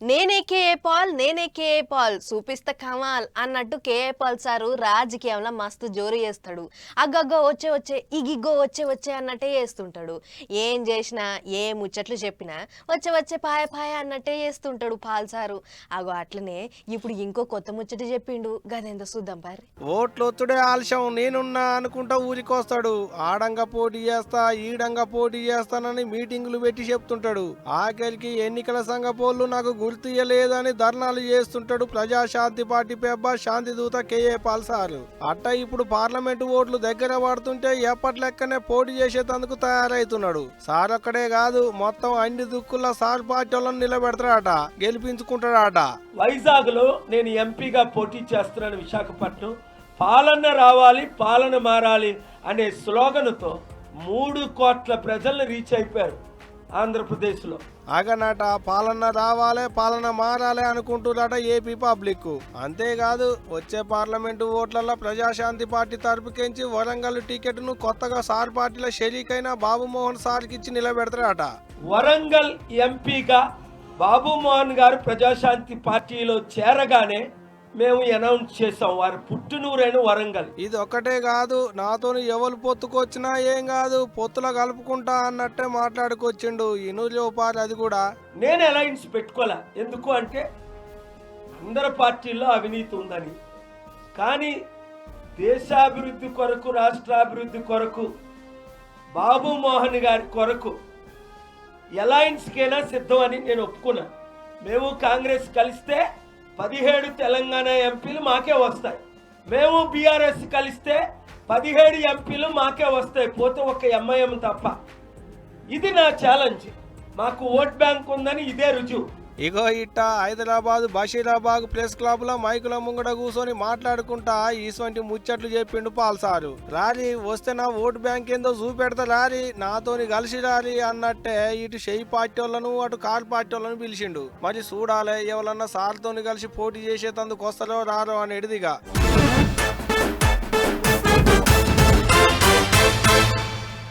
నేనే KA Paul నేనే KA Paul చూపిస్తా కమాల్ అన్నట్టు కేఏ పాల్ సారు రాజకీయంలో మస్తు జోరు చేస్తాడు. అగ్గగ్గో వచ్చే వచ్చే ఇగిగ్గో వచ్చే వచ్చే అన్నట్టే చేస్తుంటాడు. ఏం చేసినా ఏ ముచ్చట్లు చెప్పినా వచ్చే వచ్చే పాయ పాయ అన్నట్టే చేస్తుంటాడు పాల్ సారు. అగో అట్లనే ఇప్పుడు ఇంకో కొత్త ముచ్చట చెప్పిండు, గదేందో చూద్దాం పారి. ఓట్లొత్తుడే ఆలస్యం నేనున్నా అనుకుంటా ఊరికొస్తాడు. ఆడంగా పోటీ చేస్తా ఈడంగా పోటీ చేస్తానని మీటింగులు పెట్టి చెప్తుంటాడు. ఆఖరికి ఎన్నికల సంఘ పోళ్ళు నాకు గుర్తియలేదని ధర్నాలు చేస్తుంటాడు ప్రజాశాంతి పార్టీ పెబ్బ శాంతి దూత కేఏ పాల్ సారు. అట్ట ఇప్పుడు పార్లమెంటు ఓట్లు దగ్గర పడుతుంటే ఎప్పట్లెక్కనే పోటీ చేసేందుకు తయారైతున్నాడు. సార్ ఒక్కడే కాదు, మొత్తం అన్ని దుక్కుల సార్ పార్టీ వాళ్ళని నిలబెడతాడట, గెలిపించుకుంటాడట. వైజాగ్ లో నేను ఎంపీగా పోటీ చేస్తున్నాను విశాఖపట్నం. పాలన రావాలి పాలన మారాలి అనే స్లోగన్తో 3 కోట్ల ప్రజల్ని రీచ్ అయిపోయారు ఆంధ్రప్రదేశ్లో. అగనట పాలన రావాలే పాలన మారాలే అనుకుంటున్నారట ఏపీ పబ్లిక్. అంతేకాదు వచ్చే పార్లమెంటు ఓట్లలో ప్రజాశాంతి పార్టీ తరపుకించి వరంగల్ టికెట్ ను కొత్తగా సార్ పార్టీల షరీకైన బాబుమోహన్ సార్కి ఇచ్చి నిలబెడతారట. వరంగల్ ఎంపీగా బాబుమోహన్ గారు ప్రజాశాంతి పార్టీలో చేరగానే మేము అనౌన్స్ చేసాం, వారి పుట్టినూరైన వరంగల్. ఇది ఒక్కటే కాదు, నాతోని ఎవరు పొత్తుకొచ్చినా ఏం కాదు పొత్తుల కలుపుకుంటా అన్నట్టే మాట్లాడుకొచ్చిండు. ఇనులోపారి అది కూడా నేను అలయన్స్ పెట్టుకోలే. ఎందుకు అంటే అందరి పార్టీల్లో అవినీతి ఉందని. కానీ దేశాభివృద్ధి కొరకు రాష్ట్రాభివృద్ధి కొరకు బాబుమోహన్ గారి కొరకు అలయన్స్కైనా సిద్ధం అని నేను ఒప్పుకున్నా. మేము కాంగ్రెస్ కలిస్తే 17 తెలంగాణ ఎంపీలు మాకే వస్తాయి. మేము బీఆర్ఎస్ కలిస్తే 17 ఎంపీలు మాకే వస్తాయి, పోతే ఒక ఎంఐఎం తప్ప. ఇది నా ఛాలెంజ్. మాకు ఓట్ బ్యాంక్ ఉందని ఇదే రుజువు. ఇగో ఇట్ట హైదరాబాద్ బషీరాబాద్ ప్రెస్ క్లబ్ లో మైకుల ముంగడ కూర్చొని మాట్లాడుకుంటా ఇటువంటి ముచ్చట్లు చెప్పిండు పాల్ సారు. రారి వస్తే నా ఓటు బ్యాంక్ ఏందో చూపెడతా రారి, నాతోని కలిసి రారి అన్నట్టే ఇటు షెయి పార్టీ వాళ్ళను అటు కార్ పార్టీ వాళ్ళను పిలిచిండు. మరి చూడాలి ఎవరన్నా సార్తోని కలిసి పోటీ చేసేందుకు వస్తారో రారో అనేటిదిగా.